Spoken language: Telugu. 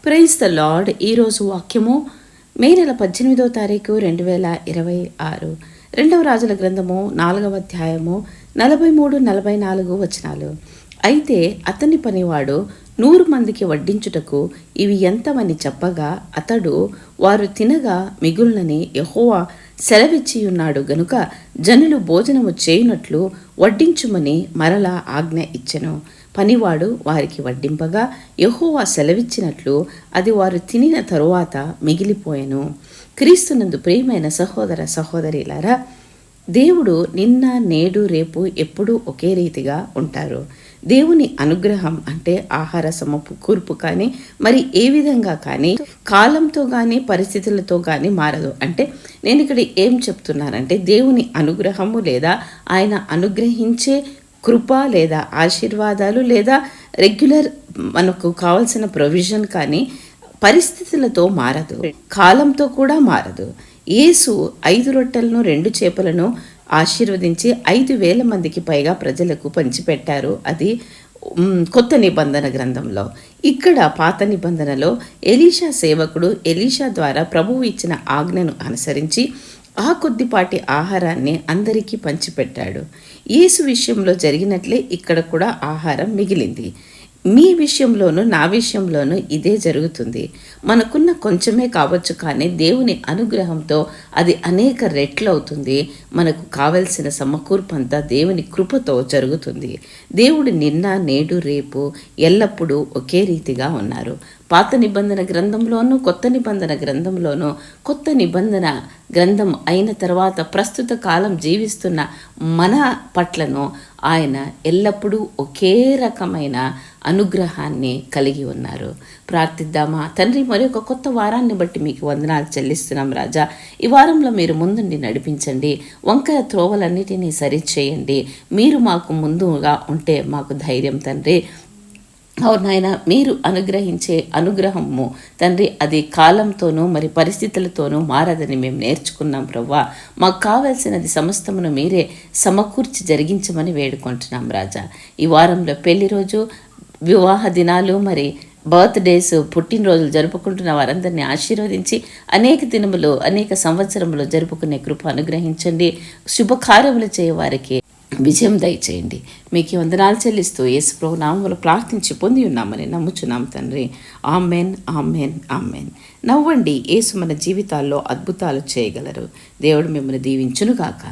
Praise the lord. ఈరోజు వాక్యము మే నెల 18వ తారీఖు 2026. రెండవ రాజుల గ్రంథము 4వ అధ్యాయము 43-44 వచనాలు. అయితే అతని పనివాడు 100 మందికి వడ్డించుటకు ఇవి ఎంతమని చెప్పగా అతడు వారు తినగా మిగులునని యెహోవా సెలవిచ్చియున్నాడు గనుక జనులు భోజనము చేయునట్లు వడ్డించుమని మరలా ఆజ్ఞ ఇచ్చెను. పనివాడు వారికి వడ్డింపగా యెహోవా సెలవిచ్చినట్లు అది వారు తినిన తరువాత మిగిలిపోయెను. క్రీస్తునందు ప్రియమైన సహోదర సహోదరిలారా, దేవుడు నిన్న నేడు రేపు ఎప్పుడూ ఒకే రీతిగా ఉంటారు. దేవుని అనుగ్రహం అంటే ఆహార సమకూర్పు కానీ మరి ఏ విధంగా కానీ కాలంతో కానీ పరిస్థితులతో కానీ మారదు. అంటే నేను ఇక్కడ ఏం చెప్తున్నానంటే దేవుని అనుగ్రహము లేదా ఆయన అనుగ్రహించే కృప లేదా ఆశీర్వాదాలు లేదా రెగ్యులర్ మనకు కావాల్సిన ప్రొవిజన్ కానీ పరిస్థితులతో మారదు, కాలంతో కూడా మారదు. యేసు 5 రొట్టెలను 2 చేపలను ఆశీర్వదించి 5,000 మందికి పైగా ప్రజలకు పంచిపెట్టారు. అది కొత్త నిబంధన గ్రంథంలో. ఇక్కడ పాత నిబంధనలో ఎలీషా సేవకుడు ఎలీషా ద్వారా ప్రభువు ఇచ్చిన ఆజ్ఞను అనుసరించి ఆ కొద్దిపాటి ఆహారాన్ని అందరికీ పంచిపెట్టాడు. యేసు విషయంలో జరిగినట్లే ఇక్కడ కూడా ఆహారం మిగిలింది. మీ విషయంలోనూ నా విషయంలోనూ ఇదే జరుగుతుంది. మనకున్న కొంచెమే కావచ్చు, కానీ దేవుని అనుగ్రహంతో అది అనేక రెట్లు అవుతుంది. మనకు కావలసిన సమకూర్పు అంతా దేవుని కృపతో జరుగుతుంది. దేవుడు నిన్న నేడు రేపు ఎల్లప్పుడూ ఒకే రీతిగా ఉన్నారు. పాత నిబంధన గ్రంథంలోనూ కొత్త నిబంధన గ్రంథంలోనూ కొత్త నిబంధన గ్రంథం అయిన తర్వాత ప్రస్తుత కాలం జీవిస్తున్న మన పట్లను ఆయన ఎల్లప్పుడూ ఒకే రకమైన అనుగ్రహాన్ని కలిగి ఉన్నారు. ప్రార్థిద్దామా? తండ్రి, మరి ఒక కొత్త వారాన్ని బట్టి మీకు వందనాలు చెల్లిస్తున్నాం రాజా. ఈ వారంలో మీరు ముందుండి నడిపించండి, వంకర త్రోవలన్నిటినీ సరిచేయండి. మీరు మాకు ముందుగా ఉంటే మాకు ధైర్యం తండ్రి. అవును నాయన, మీరు అనుగ్రహించే అనుగ్రహము తండ్రి అది కాలంతోనూ మరి పరిస్థితులతోనూ మారదని మేము నేర్చుకున్నాం ప్రవ్వా. మాకు కావాల్సినది సమస్తమును మీరే సమకూర్చి జరిగించమని వేడుకుంటున్నాం రాజా. ఈ వారంలో పెళ్లి రోజు, వివాహ దినాలు, మరి బర్త్డేస్, పుట్టినరోజులు జరుపుకుంటున్న వారందరినీ ఆశీర్వదించి అనేక దినములు అనేక సంవత్సరములు జరుపుకునే కృప అనుగ్రహించండి. శుభకార్యములు చేయవారికి విజయం దయచేయండి. మీకు వందనాలు చెల్లిస్తూ యేసు ప్రభు నామములో ప్రార్థించి పొంది ఉన్నామని నమ్ముచున్నాం తండ్రి. Amen, amen, amen. నవ్వండి, యేసు మన జీవితాల్లో అద్భుతాలు చేయగలరు. దేవుడు మిమ్మల్ని దీవించునుగాక.